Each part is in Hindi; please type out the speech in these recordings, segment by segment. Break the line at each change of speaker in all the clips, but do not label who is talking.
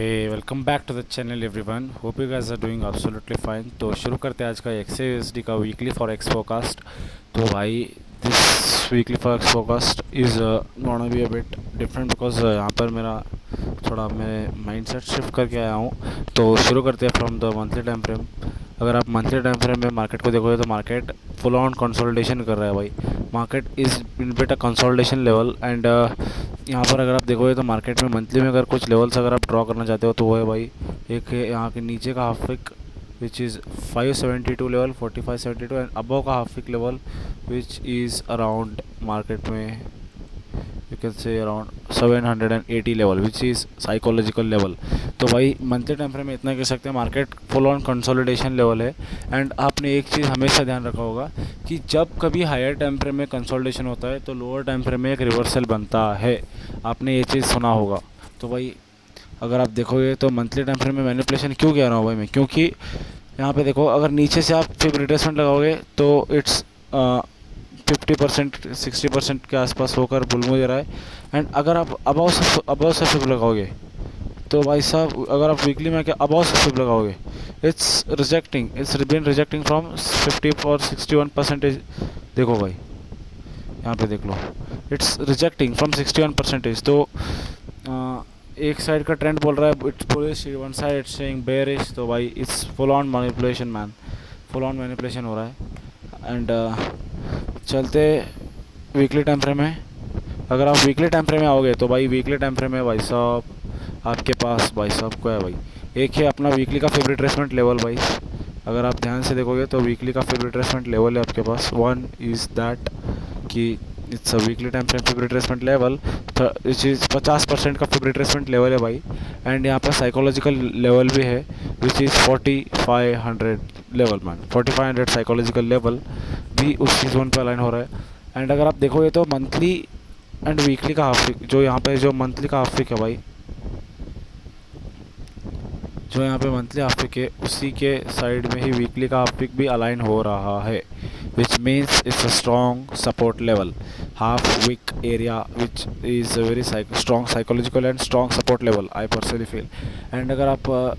Okay, welcome back to the channel everyone. Hope you guys are doing absolutely fine. तो शुरू करते हैं आज का XAUSD का वीकली फॉरेक्स फोरकास्ट। तो भाई this weekly forex forecast is gonna be a bit different because यहाँ पर मेरा थोड़ा मैं माइंडसेट शिफ्ट करके आया हूँ। तो शुरू करते हैं from the monthly time frame. अगर आप मंथली टाइम फ्रेम में मार्केट को देखोगे तो मार्केट फुल ऑन कंसोलिडेशन कर रहा है भाई। Market is in bit a consolidation level and यहाँ पर अगर आप देखोगे तो मार्केट में मंथली में अगर कुछ लेवल्स अगर आप ड्रॉ करना चाहते हो तो वो है भाई, एक है यहाँ के नीचे का half wick which is 572 level 4572 and above का half wick level which is around market में you can say around 780 level which is psychological level. तो भाई मंथली टाइम फ्रेम में इतना कह सकते हैं market full on consolidation level है। एंड आपने एक चीज़ हमेशा ध्यान रखा होगा कि जब कभी हायर टाइम फ्रेम में कंसोलिडेशन होता है तो लोअर टाइम फ्रेम में एक रिवर्सल बनता है। आपने ये चीज़ सुना होगा। तो भाई अगर आप देखोगे तो मंथली टाइम फ्रेम में मैनिपुलेशन क्यों कह रहा हूँ भाई मैं, क्योंकि यहाँ पे देखो अगर नीचे से आप फिर रिट्रेसमेंट लगाओगे तो इट्स 50% 60% के आसपास होकर बुल मुझे रहा है। एंड अगर आप अबाव से फिर लगाओगे तो भाई साहब अगर आप वीकली में क्या अबाव से फिर लगाओगे इट्स बीन रिजेक्टिंग फ्रॉम 50 और 61%। देखो भाई यहाँ पे देख लो, इट्स रिजेक्टिंग फ्रॉम 61%। तो एक साइड का ट्रेंड बोल रहा है it's bullish, one side it's saying bearish. तो भाई it's full on manipulation man, full on manipulation हो रहा है। एंड चलते वीकली टाइम फ्रेम में। अगर आप वीकली टाइम फ्रेम में आओगे तो भाई वीकली टाइम फ्रेम में भाई साहब आपके पास भाई साहब को है भाई, एक है अपना वीकली का फेवरेट रिट्रेसमेंट लेवल भाई। अगर आप ध्यान से देखोगे तो वीकली का फेवरेट रिट्रेसमेंट लेवल है आपके पास। वन इज़ दैट कि it's a weekly time frame favourite retracement level which is 50% का फेवरेट रिट्रेसमेंट लेवल है भाई। एंड यहाँ पर साइकोलॉजिकल लेवल भी है which is 4500 level man. 4500 psychological level भी उसी जोन पर अलाइन हो रहा है। एंड अगर आप देखोगे तो मंथली एंड वीकली का हाफ वीक, जो यहाँ पे जो मंथली का हाफ वीक है भाई, जो यहाँ पे मंथली हाफ वीक है उसी के साइड में ही वीकली का हाफ वीक भी अलाइन हो रहा है which means it's a strong support level. Half week area which is a very strong psychological and strong support level I personally feel. And अगर आप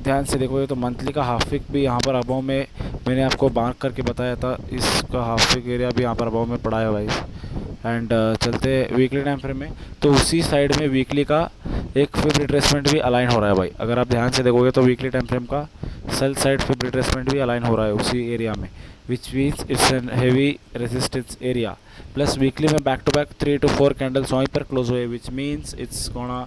ध्यान से देखोगे तो मंथली का हाफ वीक भी यहाँ पर अबव में मैंने आपको मार्क करके बताया था, इसका हाफ वीक एरिया भी यहाँ पर अबव में पड़ा है भाई। एंड चलते वीकली टाइम फ्रेम में तो उसी साइड में वीकली का एक फिर रिट्रेसमेंट भी अलाइन हो रहा है भाई। अगर आप ध्यान से देखोगे तो वीकली टाइम फ्रेम का सेल साइड फिर रिट्रेसमेंट भी अलाइन हो रहा है उसी एरिया में which means it's an heavy resistance area. Plus weekly में back to back 3 to 4 candles वहीं पर क्लोज हुए which means it's gonna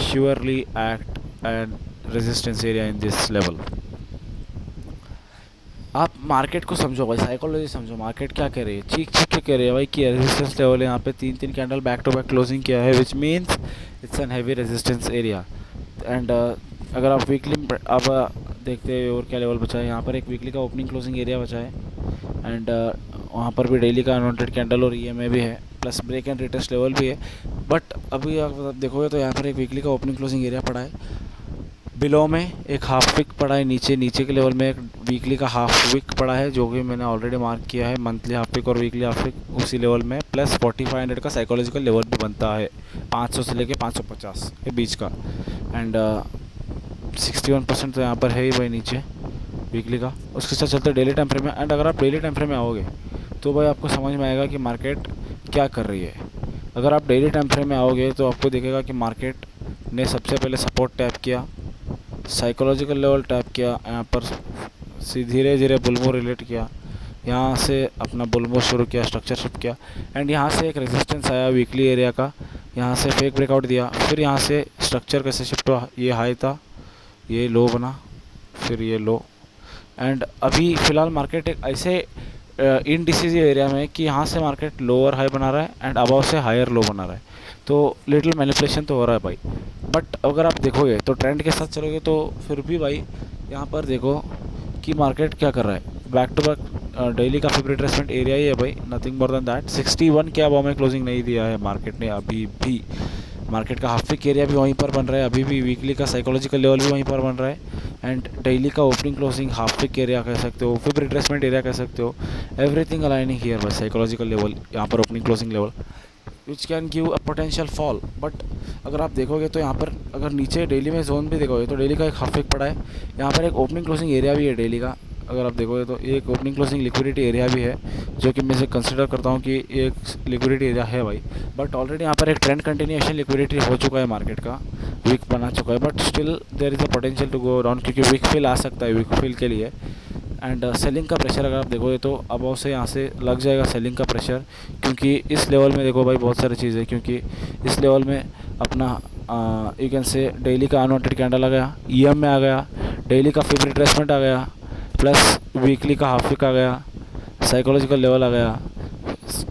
surely act and resistance area in this level. आप मार्केट को समझो भाई, साइकोलॉजी समझो, मार्केट क्या कह रही है, चीख चीख के कह रही है भाई कि रेजिस्टेंस लेवल है यहाँ पे 3 candle back to back closing किया है which means it's an heavy resistance area. And अगर आप वीकली अब देखते हैं और क्या लेवल बचा है, यहाँ पर एक वीकली का ओपनिंग क्लोजिंग एरिया बचा है। एंड वहाँ पर भी डेली का अनवांटेड कैंडल और EMA भी है, plus break and retest level भी है। बट अभी आप देखोगे तो यहाँ पर एक वीकली का ओपनिंग क्लोजिंग एरिया पड़ा है, बिलो में एक हाफ वीक पड़ा है, नीचे के लेवल में एक वीकली का हाफ वीक पड़ा है जो कि मैंने ऑलरेडी मार्क किया है। मंथली हाफ वीक और वीकली हाफ वीक उसी लेवल में, प्लस 4500 का साइकोलॉजिकल लेवल भी बनता है 500 से लेके 550 के बीच का। एंड 61% तो यहाँ पर है ही भाई नीचे वीकली का। उसके साथ चलते डेली टाइम फ्रेम में। एंड अगर आप डेली टाइम फ्रेम में आओगे तो भाई आपको समझ में आएगा कि मार्केट क्या कर रही है। अगर आप डेली टाइम फ्रेम में आओगे तो आपको दिखेगा कि मार्केट ने सबसे पहले सपोर्ट टैप किया, साइकोलॉजिकल लेवल टैप किया, यहाँ पर धीरे धीरे बुलमो रिलेट किया, यहाँ से अपना बुलमो शुरू किया, स्ट्रक्चर शिफ्ट किया। एंड यहाँ से एक रेजिस्टेंस आया वीकली एरिया का, यहाँ से फेक ब्रेकआउट दिया, फिर यहाँ से स्ट्रक्चर कैसे शिफ्ट हुआ, ये हाई था, ये लो बना, फिर ये लो। एंड अभी फ़िलहाल मार्केट एक ऐसे इनडिसिसिव एरिया में कि यहाँ से मार्केट लोअर हाई बना रहा है एंड अबव से हायर लो बना रहा है। तो लिटिल मैनिपुलेशन तो हो रहा है भाई। बट अगर आप देखोगे तो ट्रेंड के साथ चलोगे तो फिर भी भाई यहाँ पर देखो कि मार्केट क्या कर रहा है, बैक टू बैक डेली का फेवरेट रिट्रेसमेंट एरिया ही है भाई, नथिंग मोर देन दैट। 61 के अबव में क्लोजिंग नहीं दिया है मार्केट ने अभी भी। मार्केट का हाफ वीक एरिया भी वहीं पर बन रहा है अभी भी, वीकली का साइकोलॉजिकल लेवल भी वहीं पर बन रहा है। एंड डेली का opening closing half week area कह सकते हो, फिर रिट्रेसमेंट एरिया कह सकते हो, everything aligning here by psychological level, यहाँ पर opening closing level which can give a potential fall. But अगर आप देखोगे तो यहाँ पर अगर नीचे डेली में जोन भी देखोगे तो डेली का एक हाफ एक पड़ा है। यहाँ पर एक ओपनिंग क्लोजिंग एरिया भी है डेली का, अगर आप देखोगे तो ये एक ओपनिंग क्लोजिंग लिक्विडिटी एरिया भी है, जो कि मैं इसे कंसिडर करता हूँ कि एक लिक्विडिटी एरिया है भाई। बट ऑलरेडी यहाँ पर एक ट्रेंड कंटिन्यूएशन लिक्विडिटी हो चुका है मार्केट का, वीक बना चुका है, but still there is a potential to go down, क्योंकि वीक फिल आ सकता है वीक फिल के लिए। एंड सेलिंग का प्रेशर अगर आप देखोगे तो अब से यहाँ से लग जाएगा सेलिंग का प्रेशर, क्योंकि इस लेवल में देखो भाई बहुत सारी चीज़ें, क्योंकि इस लेवल में अपना यू कैन से डेली का अनवांटेड कैंडल आ गया, ईएम में आ गया, डेली का फिब रिट्रेसमेंट आ गया, प्लस वीकली का हाफ वीक आ गया, साइकोलॉजिकल लेवल आ गया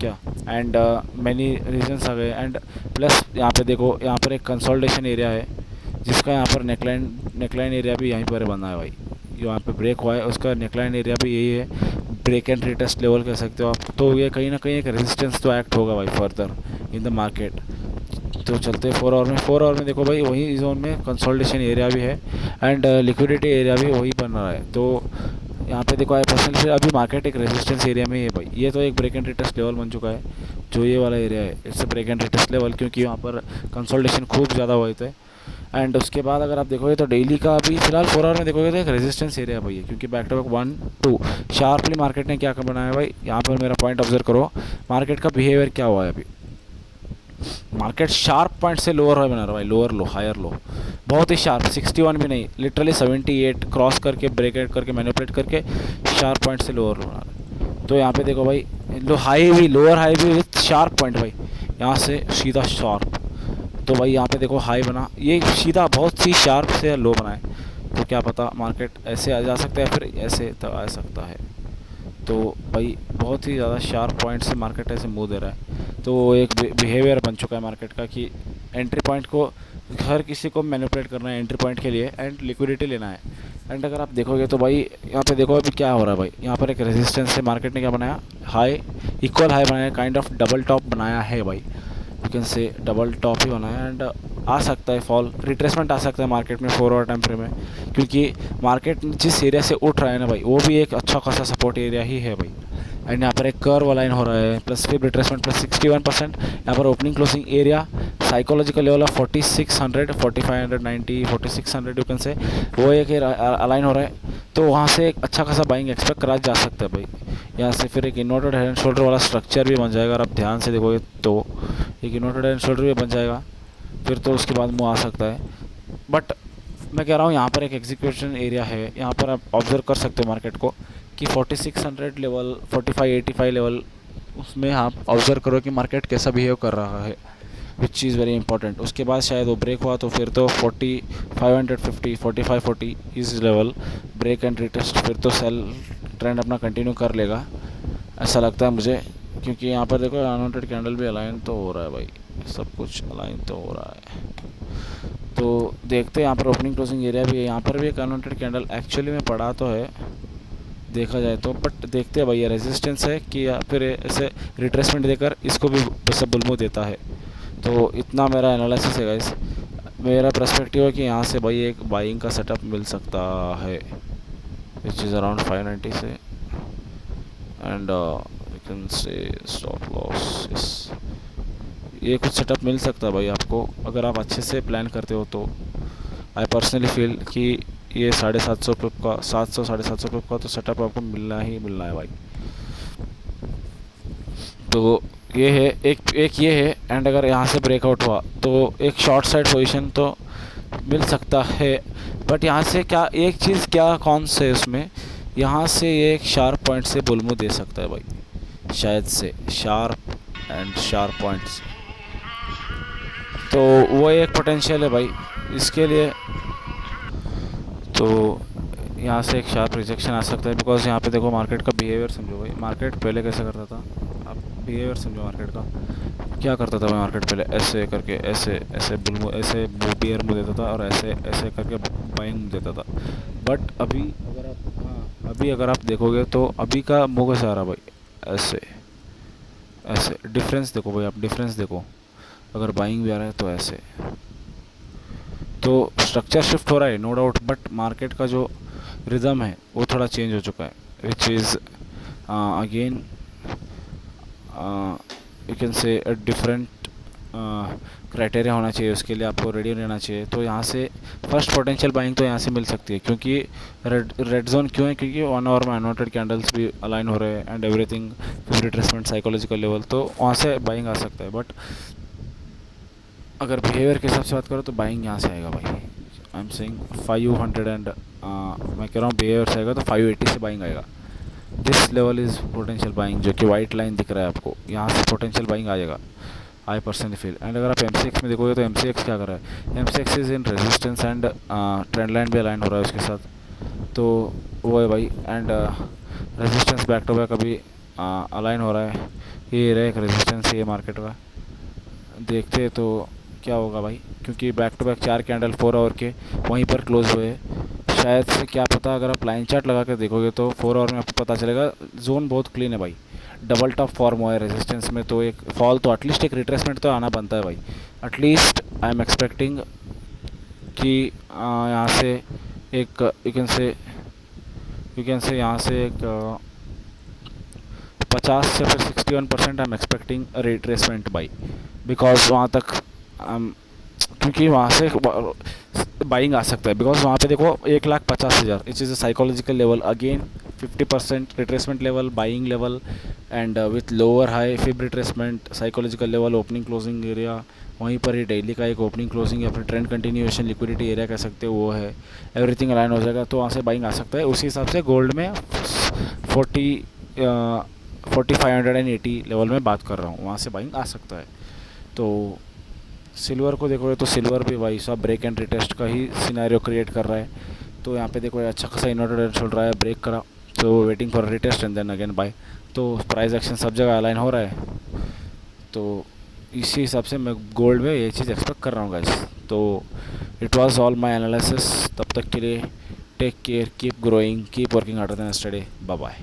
क्या, एंड मैनी रीजंस आ गए, एंड प्लस यहाँ पे देखो यहाँ पर एक कंसोलिडेशन एरिया है, जिसका यहाँ पर नेकलाइन एरिया भी यहीं पर बना है भाई, जो यहाँ पे ब्रेक हुआ है उसका नेकलाइन एरिया भी यही है, ब्रेक एंड रिटेस्ट लेवल कह सकते हो आप। तो ये कहीं ना कहीं एक रेजिस्टेंस तो एक्ट होगा भाई फर्दर इन द मार्केट। तो चलते हैं 4 आवर में देखो भाई वही जोन में कंसोलिडेशन एरिया भी है, एंड लिक्विडिटी एरिया भी वही बन रहा है। तो यहाँ पे देखो आई पर्सनली फिर अभी मार्केट एक रेजिस्टेंस एरिया में ही है भाई। ये तो एक ब्रेक एंड रिटेस्ट लेवल बन चुका है, जो ये वाला एरिया है it's break and retest level, क्योंकि यहाँ पर कंसोलिडेशन खूब ज़्यादा हुए थे। एंड उसके बाद अगर आप देखोगे तो डेली का अभी फिलहाल 4 आवर में देखोगे तो एक रेजिस्टेंस एरिया भाई है, क्योंकि back to back 1 2 sharply market ने क्या बनाया है भाई। यहाँ पर मेरा पॉइंट ऑब्जर्व करो, मार्केट का बिहेवियर क्या हुआ है अभी। मार्केट शार्प पॉइंट से लोअर हाई बना रहा है भाई, लोअर लो हायर लो, बहुत ही शार्प, 61 भी नहीं, लिटरली 78 क्रॉस करके ब्रेक आउट करके मैनिपुलेट करके शार्प पॉइंट से लोअर लो बना रहा है। तो यहाँ पे देखो भाई लो हाई भी, लोअर हाई भी विथ शार्प पॉइंट भाई, यहाँ से सीधा शार्प। तो भाई यहाँ पे देखो हाई बना, ये सीधा बहुत सी शार्प से लो बनाए, तो क्या पता मार्केट ऐसे आ जा सकता है, फिर ऐसे तो आ सकता है। तो भाई बहुत ही ज़्यादा शार्प पॉइंट से मार्केट ऐसे मुँह दे रहा है। तो एक बिहेवियर बन चुका है मार्केट का कि एंट्री पॉइंट को हर किसी को मैनिपुलेट करना है एंट्री पॉइंट के लिए, एंड लिक्विडिटी लेना है। एंड अगर आप देखोगे तो भाई यहाँ पे देखो अभी क्या हो रहा है भाई, यहाँ पर एक रेजिस्टेंस से मार्केट ने क्या बनाया, हाई इक्वल हाई बनाया, काइंड ऑफ डबल टॉप बनाया है भाई, you can say double top ही बनाया। एंड आ सकता है फॉल रिट्रेसमेंट आ सकता है मार्केट में 4 आवर टाइम फ्रेम में, क्योंकि मार्केट जिस एरिया से उठ रहा है ना भाई वो भी एक अच्छा खासा सपोर्ट एरिया ही है भाई। एंड यहाँ पर एक कर्व अलाइन हो रहा है, प्लस फिर रिट्रेसमेंट प्लस 61%, यहाँ पर opening closing area psychological level of 4600 4590 4600 you can से वो एक अलाइन हो रहा है। तो वहाँ से एक अच्छा खासा बाइंग एक्सपेक्ट करा जा सकता है भाई। यहाँ से फिर एक इन्वर्टेड हेड एंड शोल्डर वाला स्ट्रक्चर भी बन जाएगा, अगर आप ध्यान से देखोगे तो एक इन्वर्टेड हेड एंड शोल्डर भी बन जाएगा, फिर तो उसके बाद मुँह आ सकता है। बट मैं कह रहा हूँ यहाँ पर एक एग्जीक्यूशन एरिया है, यहाँ पर आप ऑब्जर्व कर सकते हो मार्केट को कि 4600 लेवल 4585 लेवल, उसमें आप ऑब्जर्व करो कि मार्केट कैसा बिहेव कर रहा है, विच इज़ वेरी इंपॉर्टेंट। उसके बाद शायद वो ब्रेक हुआ तो फिर तो 4550 4540 इस लेवल ब्रेक एंड रिटेस्ट, फिर तो सेल ट्रेंड अपना कंटिन्यू कर लेगा ऐसा लगता है मुझे, क्योंकि यहाँ पर देखो अनवांटेड कैंडल भी अलाइन तो हो रहा है भाई, सब कुछ अलाइन तो हो रहा है। तो देखते हैं यहाँ पर ओपनिंग क्लोजिंग एरिया भी है, यहाँ पर भी एक अनवांटेड कैंडल एक्चुअली में पड़ा तो है देखा जाए तो, बट देखते हैं भाई ये रेजिस्टेंस है कि या फिर ऐसे रिट्रेसमेंट देकर इसको भी सब बुलमो देता है। तो इतना मेरा एनालिसिस है गाइस, मेरा पर्सपेक्टिव है कि यहाँ से भाई एक बाइंग का सेटअप मिल सकता है विच इज़ अराउंड 590 से, एंड यू कैन से स्टॉप लॉस इस ये कुछ सेटअप मिल सकता है भाई आपको, अगर आप अच्छे से प्लान करते हो तो। आई पर्सनली फील कि ये 750 पिप का 700 750 पिप का तो सेटअप आपको मिलना ही मिलना है भाई। तो ये है एक ये है, एंड अगर यहाँ से ब्रेकआउट हुआ तो एक शॉर्ट साइड पोजीशन तो मिल सकता है। बट यहाँ से क्या एक चीज़ क्या कौन से उसमें यहाँ से ये एक शार्प पॉइंट से बुलमू दे सकता है भाई, शायद से शार्प एंड शार्प पॉइंट्स, तो वो एक पोटेंशियल है भाई इसके लिए। तो यहाँ से एक शार्प रिजेक्शन आ सकता है, बिकॉज यहाँ पे देखो मार्केट का बिहेवियर समझो भाई, मार्केट पहले कैसे करता था, आप बिहेवियर समझो मार्केट का क्या करता था भाई। मार्केट पहले ऐसे करके ऐसे ऐसे बुलमो ऐसे बियर मुँह देता था और ऐसे ऐसे करके बाइंग देता था। बट अभी अगर आप देखोगे तो अभी का मुँह कैसे आ रहा भाई, ऐसे ऐसे डिफरेंस देखो भाई, आप डिफरेंस देखो, अगर बाइंग भी आ रहा है तो ऐसे, तो स्ट्रक्चर शिफ्ट हो रहा है नो डाउट, बट मार्केट का जो रिदम है वो थोड़ा चेंज हो चुका है, which is again you can से अ डिफरेंट क्राइटेरिया होना चाहिए, उसके लिए आपको रेडी रहना चाहिए। तो यहाँ से फर्स्ट पोटेंशियल बाइंग तो यहाँ से मिल सकती है, क्योंकि रेड जोन क्यों है, क्योंकि 1 आवर में अनवांटेड कैंडल्स भी अलाइन हो रहे हैं and everything, retracement, psychological level, तो वहाँ से बाइंग आ सकता है। बट अगर बिहेवियर के हिसाब से बात करो तो बाइंग यहाँ से आएगा भाई। आई एम सेइंग 500 एंड मैं कह रहा हूँ बिहेवियर से आएगा तो 580 से बाइंग आएगा। This level is potential buying, जो कि वाइट लाइन दिख रहा है आपको, यहाँ से पोटेंशियल बाइंग आ जाएगा, आई पर्सनली फील। एंड अगर आप MCX में देखोगे तो MCX क्या कर रहा है, MCX is in resistance and trend line भी अलाइन हो रहा है उसके साथ, तो वो है भाई। And resistance back to back अभी अलाइन हो रहा है, ये रहा एक रेजिस्टेंस ये मार्केट का, देखते हैं तो क्या होगा भाई, क्योंकि back to back 4 candle 4 hour के वहीं पर क्लोज हुए, शायद से क्या पता। अगर आप लाइन चार्ट लगा कर देखोगे तो 4 आवर में आपको पता चलेगा, जोन बहुत क्लीन है भाई, डबल टॉप फॉर्म हुआ है रेजिस्टेंस में, तो एक फॉल तो एटलीस्ट एक रिट्रेसमेंट तो आना बनता है भाई। एटलीस्ट आई एम एक्सपेक्टिंग कि यहाँ से एक यू कैन से यहाँ से एक 50 से फिर 61% I am expecting retracement by, because वहाँ तक क्योंकि वहाँ से बाइंग आ सकता है, बिकॉज वहाँ पे देखो 1,50,000 it is a psychological level, again 50% retracement level, buying level, and with lower high fib retracement, psychological level, opening closing area, वहीं पर ही डेली का एक ओपनिंग क्लोजिंग या फिर ट्रेंड कंटिन्यूएशन लिक्विडिटी एरिया कह सकते हो, वो है, एवरीथिंग अलाइन हो जाएगा, तो वहाँ से बाइंग आ सकता है। उसी हिसाब से गोल्ड में 4580 लेवल में बात कर रहा हूँ, वहाँ से बाइंग आ सकता है। तो सिल्वर को देखोगे तो सिल्वर भी भाई साहब ब्रेक एंड रिटेस्ट का ही सिनेरियो क्रिएट कर रहा है, तो यहाँ पे देखो अच्छा खासा इन्वर्टेड चल रहा है, ब्रेक करा तो waiting for retest and then again bye, तो प्राइस एक्शन सब जगह अलाइन हो रहा है, तो इसी हिसाब से मैं गोल्ड में ये चीज़ एक्सपेक्ट कर रहा हूँ गाइस। तो it was all my analysis, तब तक के लिए take care, keep growing, keep working harder than yesterday, bye bye.